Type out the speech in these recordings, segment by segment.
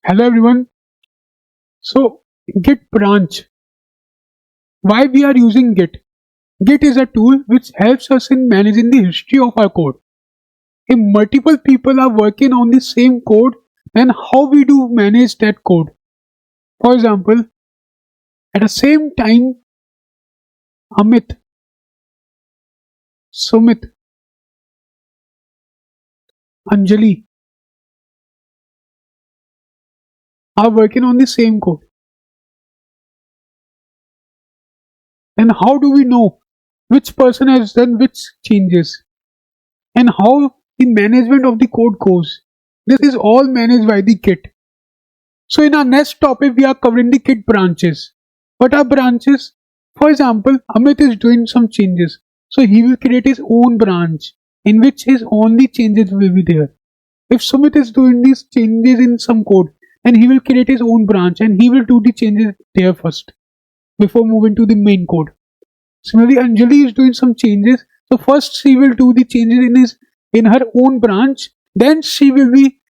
Hello everyone. So Git branch. Why we are using Git? Git is a tool which helps us in managing the history of our code. If multiple people are working on the same code, then how we do manage that code? For example, at the same time, Amit, Sumit, Anjali are working on the same code. Then how do we know which person has done which changes and how the management of the code goes? This is all managed by the Git. So in our next topic, we are covering the Git branches. What are branches? For example, Amit is doing some changes. So he will create his own branch in which his only changes will be there. If Sumit is doing these changes in some code, then he will create his own branch and he will do the changes there first before moving to the main code. Similarly, Anjali is doing some changes. So first she will do the changes in her own branch. Then she will be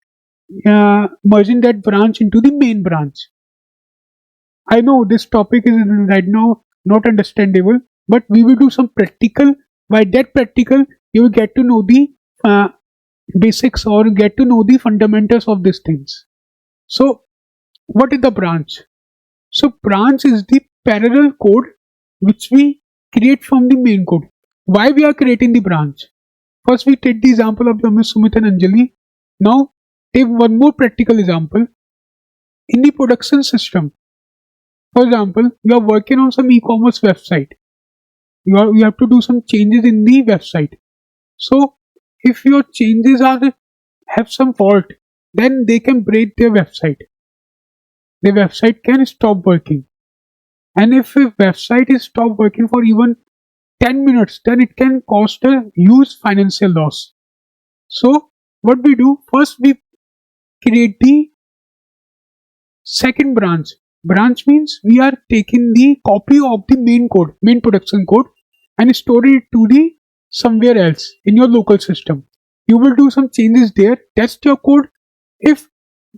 merging that branch into the main branch. I know this topic is right now not understandable, but we will do some practical. By that practical, you will get to know the basics or get to know the fundamentals of these things. So, what is the branch? So, branch is the parallel code which we create from the main code. Why we are creating the branch? First, we take the example of Ms. Sumit and Anjali. Now, take one more practical example. In the production system, for example, you are working on some e-commerce website. You have to do some changes in the website. So if your changes are have some fault, then they can break their website. The website can stop working. And if a website is stop working for even 10 minutes, then it can cost a huge financial loss. So what we do, first we create the second branch. Branch means we are taking the copy of the main code, main production code, and store it to the somewhere else in your local system. You will do some changes there, test your code. If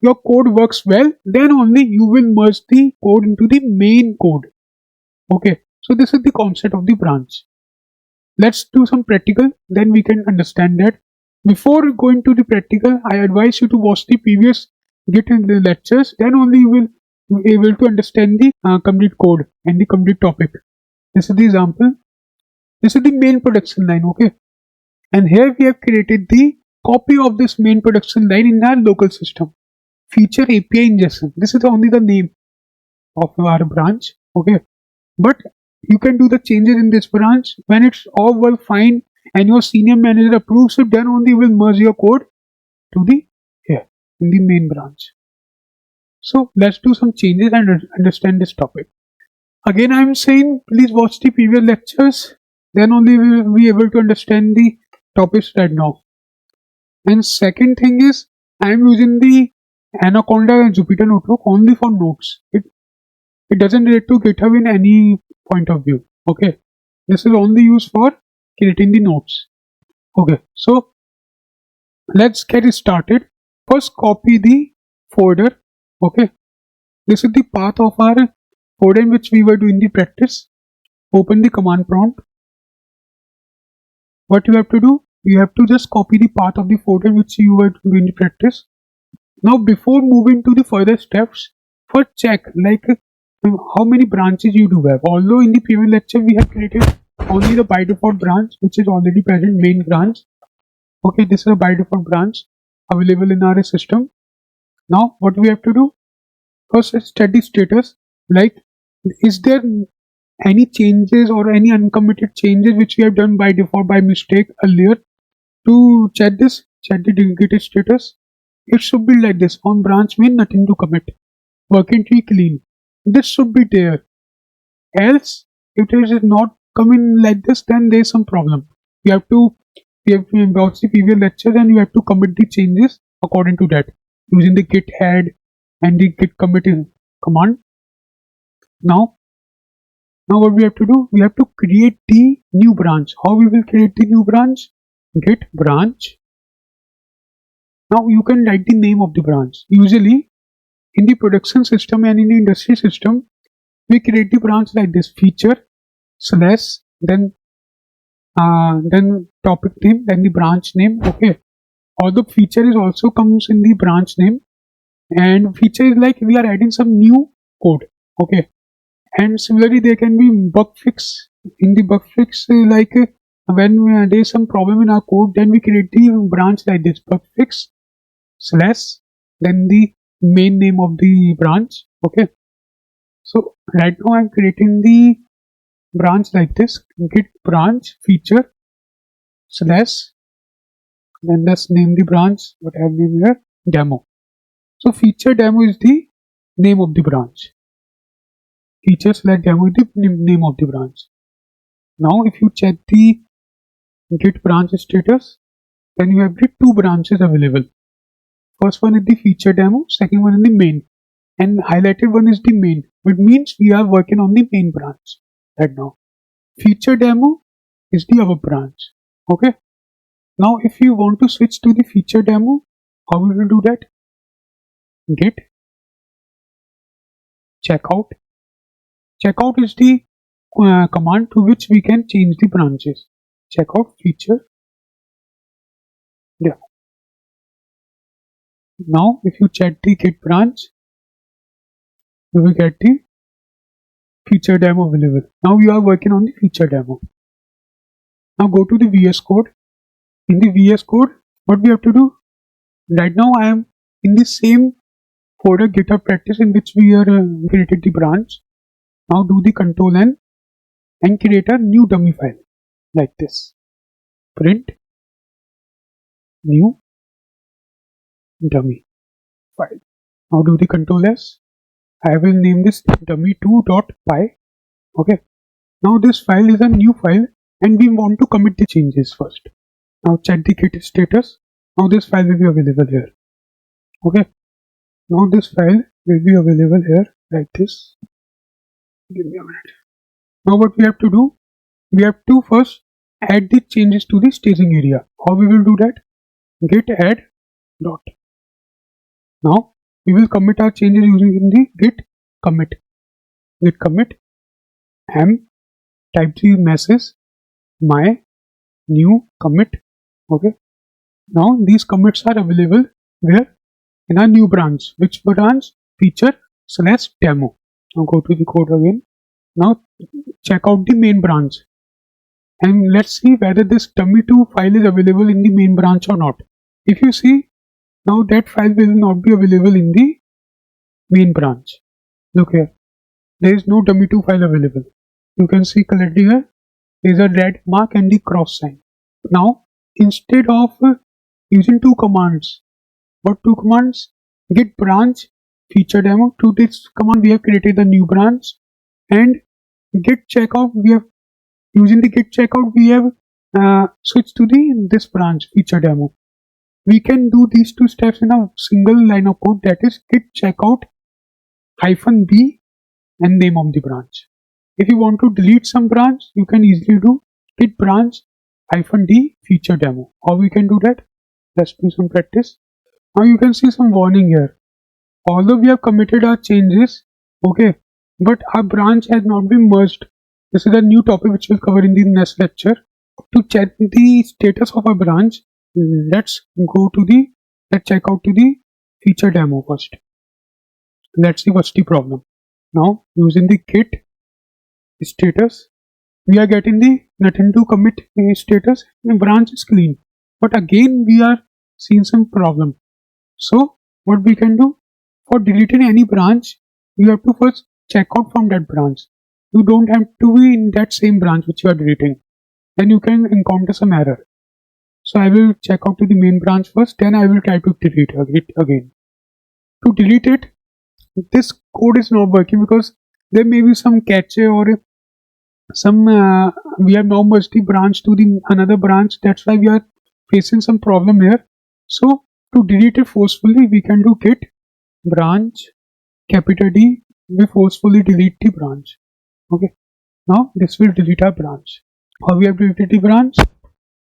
your code works well, then only you will merge the code into the main code. Okay, so this is the concept of the branch. Let's do some practical, then we can understand that. Before going to the practical, I advise you to watch the previous Git in the lectures, then only you will be able to understand the complete code and the complete topic. This is the example. This is the main production line, okay? And here we have created the copy of this main production line in our local system. Feature API ingestion. This is only the name of our branch, okay? But you can do the changes in this branch when it's all well fine and your senior manager approves it, then only you will merge your code to the here in the main branch. So let's do some changes and understand this topic. Again, I'm saying please watch the previous lectures, then only we will be able to understand the topics right now. And second thing is, I'm using the Anaconda and Jupyter Notebook only for notes. It doesn't relate to GitHub in any point of view. Okay, this is only used for creating the notes. Okay, so let's get started. First, copy the folder. Okay, this is the path of our folder in which we were doing the practice. Open the command prompt. What you have to do, you have to just copy the path of the folder which you were doing the practice. Now, before moving to the further steps, first check like how many branches you do have. Although in the previous lecture we have created only the by default branch which is already present, main branch. Okay, this is a by default branch available in our system. Now what we have to do, first check the status, like is there any changes or any uncommitted changes which we have done by default by mistake earlier. To check this, check the Git status. It should be like this: on branch main, nothing to commit, working tree clean. This should be there. Else, if it is not coming like this, then there is some problem. You have to watch the previous lecture and you have to commit the changes according to that using the git head and the git commit command. Now what we have to do, we have to create the new branch. How we will create the new branch? Git branch. Now you can write the name of the branch. Usually in the production system and in the industry system, we create the branch like this: feature slash then topic name, then the branch name. Okay, although feature is also comes in the branch name, and feature is like we are adding some new code. Okay, and similarly there can be bug fix. In the bug fix, when there is some problem in our code, then we create the branch like this: bug fix slash then the main name of the branch. Okay, so right now I'm creating the branch like this: git branch feature slash, then let's name the branch what I have named here, demo. So feature demo is the name of the branch. Feature slash demo is the name of the branch. Now if you check the git branch status, then you have the two branches available. First one is the feature demo, second one is the main, and highlighted one is the main, which means we are working on the main branch right now. Feature demo is the our branch. Okay, now if you want to switch to the feature demo, how we will do that? Git checkout. Checkout is the command to which we can change the branches. Checkout feature demo. Now if you check the git branch, you will get the feature demo available. Now we are working on the feature demo. Now go to the VS Code. In the VS Code, what we have to do? Right now I am in the same folder GitHub practice in which we are created the branch. Now do the Control N and create a new dummy file like this. Print new dummy file. Now do the Control S. I will name this dummy2.py. Okay. Now this file is a new file and we want to commit the changes first. Now check the git status. Now this file will be available here. Okay. Now this file will be available here like this. Give me a minute. Now what we have to do? We have to first add the changes to the staging area. How we will do that? Git add dot. Now we will commit our changes using the git commit. Git commit m, type the message my new commit. Okay. Now these commits are available where? In our new branch. Which branch? Feature slash demo. Now go to the code again. Now check out the main branch and let's see whether this dummy2 file is available in the main branch or not. If you see, now that file will not be available in the main branch. Look here, there is no dummy2 file available. You can see clearly here, there is a red mark and the cross sign. Now instead of using two commands, what two commands? Git branch feature demo. To this command we have created the new branch, and git checkout, we have using the git checkout we have switched to this branch feature demo. We can do these two steps in a single line of code, that is git checkout -b and name of the branch. If you want to delete some branch, you can easily do git branch -d feature demo. How we can do that? Let's do some practice. Now you can see some warning here. Although we have committed our changes, okay, but our branch has not been merged. This is a new topic which we'll cover in the next lecture. To check the status of a branch, let's check out to the feature demo first. Let's see what's the problem. Now using the git status, we are getting the nothing to commit status. The branch is clean, but again we are seeing some problem. So what we can do, for deleting any branch, you have to first check out from that branch. You don't have to be in that same branch which you are deleting. Then you can encounter some error. So I will check out to the main branch first, then I will try to delete it again. To delete it, this code is not working because there may be some cache or some we have now merged the branch to the another branch. That's why we are facing some problem here. So to delete it forcefully, we can do git branch D. We forcefully delete the branch. Okay. Now this will delete our branch. How we have deleted the branch?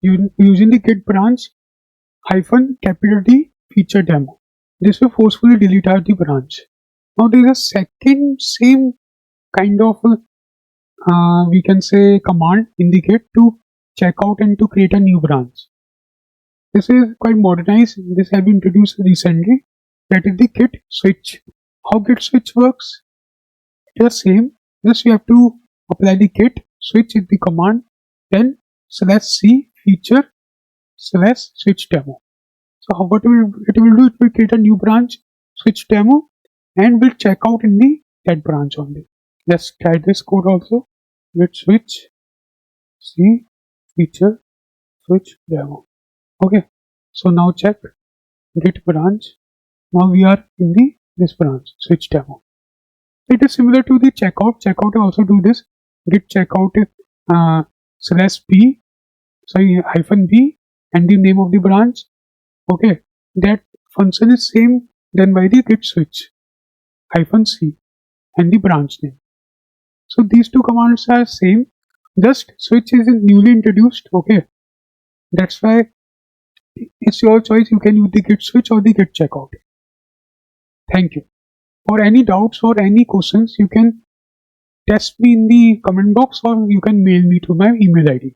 Using the git branch -D feature demo. This will forcefully delete the branch. Now there is a second same kind of we can say command in the Git to check out and to create a new branch. This is quite modernized. This has been introduced recently. That is the Git switch. How Git switch works? It is same. Just you have to apply the Git switch in the command, then /c feature /switch demo. So what it will do? It will create a new branch, switch demo, and will check out in the that branch only. Let's try this code also. Git switch c feature switch demo. Okay. So now check git branch. Now we are in the this branch switch demo. It is similar to the checkout. Checkout also do this. Git checkout /b, -b, and the name of the branch. Okay, that function is same done by the git switch -c and the branch name. So these two commands are same. Just switch is newly introduced. Okay, that's why it's your choice. You can use the git switch or the git checkout. Thank you. For any doubts or any questions, you can test me in the comment box or you can mail me to my email ID.